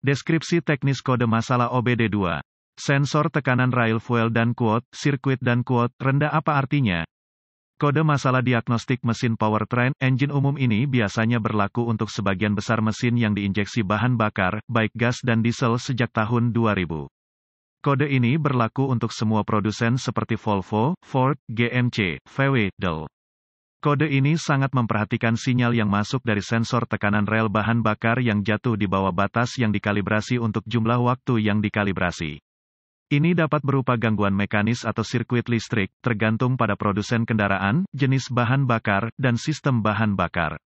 Deskripsi teknis kode masalah OBD2. Sensor tekanan rail fuel dan quote, sirkuit dan quote, rendah apa artinya? Kode masalah diagnostik mesin powertrain, engine umum ini biasanya berlaku untuk sebagian besar mesin yang diinjeksi bahan bakar, baik gas dan diesel sejak tahun 2000. Kode ini berlaku untuk semua produsen seperti Volvo, Ford, GMC, VW, Dell. Kode ini sangat memperhatikan sinyal yang masuk dari sensor tekanan rel bahan bakar yang jatuh di bawah batas yang dikalibrasi untuk jumlah waktu yang dikalibrasi. Ini dapat berupa gangguan mekanis atau sirkuit listrik, tergantung pada produsen kendaraan, jenis bahan bakar, dan sistem bahan bakar.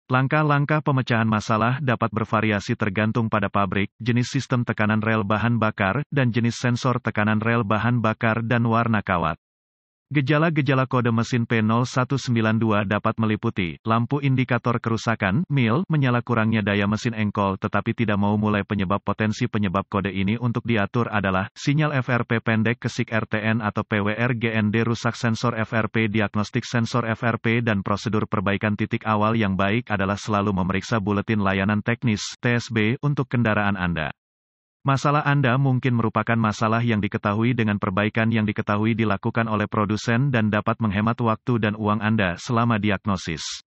Langkah-langkah pemecahan masalah dapat bervariasi tergantung pada pabrik, jenis sistem tekanan rel bahan bakar, dan jenis sensor tekanan rel bahan bakar dan warna kawat. Gejala-gejala kode mesin P0192 dapat meliputi, lampu indikator kerusakan, MIL, menyala kurangnya daya mesin engkol tetapi tidak mau mulai penyebab potensi penyebab kode ini untuk diatur adalah, sinyal FRP pendek kesik RTN atau PWR-GND rusak sensor FRP diagnostik sensor FRP dan prosedur perbaikan titik awal yang baik adalah selalu memeriksa buletin layanan teknis, TSB, untuk kendaraan Anda. Masalah Anda mungkin merupakan masalah yang diketahui dengan perbaikan yang diketahui dilakukan oleh produsen dan dapat menghemat waktu dan uang Anda selama diagnosis.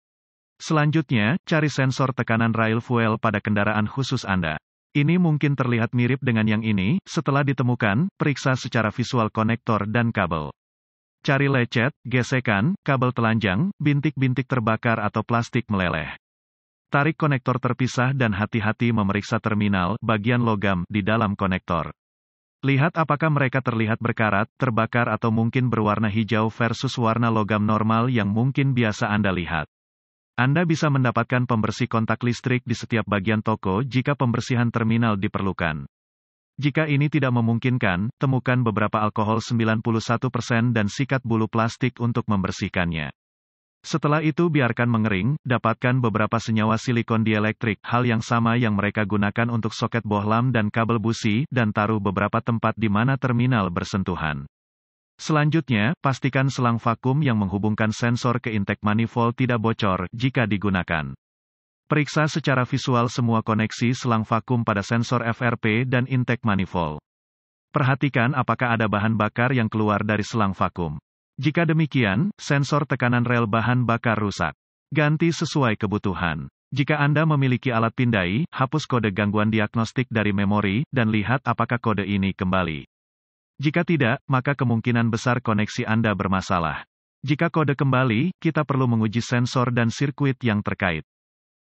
Selanjutnya, cari sensor tekanan rail fuel pada kendaraan khusus Anda. Ini mungkin terlihat mirip dengan yang ini, setelah ditemukan, periksa secara visual konektor dan kabel. Cari lecet, gesekan, kabel telanjang, bintik-bintik terbakar atau plastik meleleh. Tarik konektor terpisah dan hati-hati memeriksa terminal, bagian logam, di dalam konektor. Lihat apakah mereka terlihat berkarat, terbakar atau mungkin berwarna hijau versus warna logam normal yang mungkin biasa Anda lihat. Anda bisa mendapatkan pembersih kontak listrik di setiap bagian toko jika pembersihan terminal diperlukan. Jika ini tidak memungkinkan, temukan beberapa alkohol 91% dan sikat bulu plastik untuk membersihkannya. Setelah itu biarkan mengering, dapatkan beberapa senyawa silikon dielektrik, hal yang sama yang mereka gunakan untuk soket bohlam dan kabel busi, dan taruh beberapa tempat di mana terminal bersentuhan. Selanjutnya, pastikan selang vakum yang menghubungkan sensor ke intake manifold tidak bocor, jika digunakan. Periksa secara visual semua koneksi selang vakum pada sensor FRP dan intake manifold. Perhatikan apakah ada bahan bakar yang keluar dari selang vakum. Jika demikian, sensor tekanan rel bahan bakar rusak. Ganti sesuai kebutuhan. Jika Anda memiliki alat pindai, hapus kode gangguan diagnostik dari memori, dan lihat apakah kode ini kembali. Jika tidak, maka kemungkinan besar koneksi Anda bermasalah. Jika kode kembali, kita perlu menguji sensor dan sirkuit yang terkait.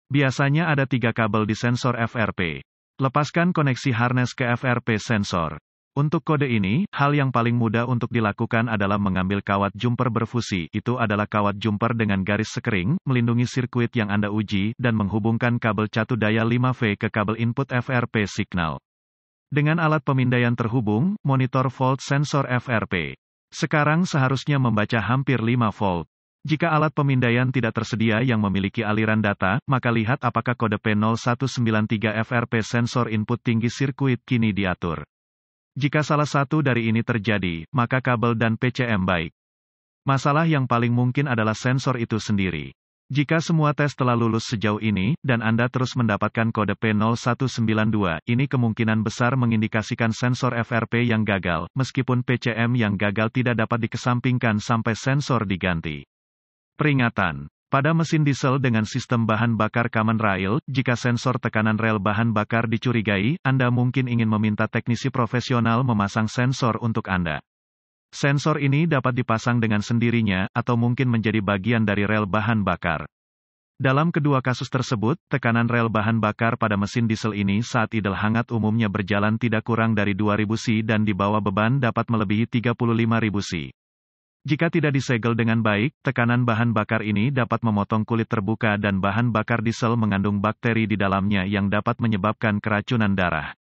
Biasanya ada 3 kabel di sensor FRP. Lepaskan koneksi harness ke FRP sensor. Untuk kode ini, hal yang paling mudah untuk dilakukan adalah mengambil kawat jumper berfusi, itu adalah kawat jumper dengan garis sekering, melindungi sirkuit yang Anda uji, dan menghubungkan kabel catu daya 5V ke kabel input FRP signal. Dengan alat pemindaian terhubung, monitor volt sensor FRP. Sekarang seharusnya membaca hampir 5 volt. Jika alat pemindaian tidak tersedia yang memiliki aliran data, maka lihat apakah kode P0193 FRP sensor input tinggi sirkuit kini diatur. Jika salah satu dari ini terjadi, maka kabel dan PCM baik. Masalah yang paling mungkin adalah sensor itu sendiri. Jika semua tes telah lulus sejauh ini, dan Anda terus mendapatkan kode P0192, ini kemungkinan besar mengindikasikan sensor FRP yang gagal, meskipun PCM yang gagal tidak dapat dikesampingkan sampai sensor diganti. Peringatan. Pada mesin diesel dengan sistem bahan bakar common rail, jika sensor tekanan rel bahan bakar dicurigai, Anda mungkin ingin meminta teknisi profesional memasang sensor untuk Anda. Sensor ini dapat dipasang dengan sendirinya, atau mungkin menjadi bagian dari rel bahan bakar. Dalam kedua kasus tersebut, tekanan rel bahan bakar pada mesin diesel ini saat idle hangat umumnya berjalan tidak kurang dari 2000 C dan di bawah beban dapat melebihi 35.000 C. Jika tidak disegel dengan baik, tekanan bahan bakar ini dapat memotong kulit terbuka dan bahan bakar diesel mengandung bakteri di dalamnya yang dapat menyebabkan keracunan darah.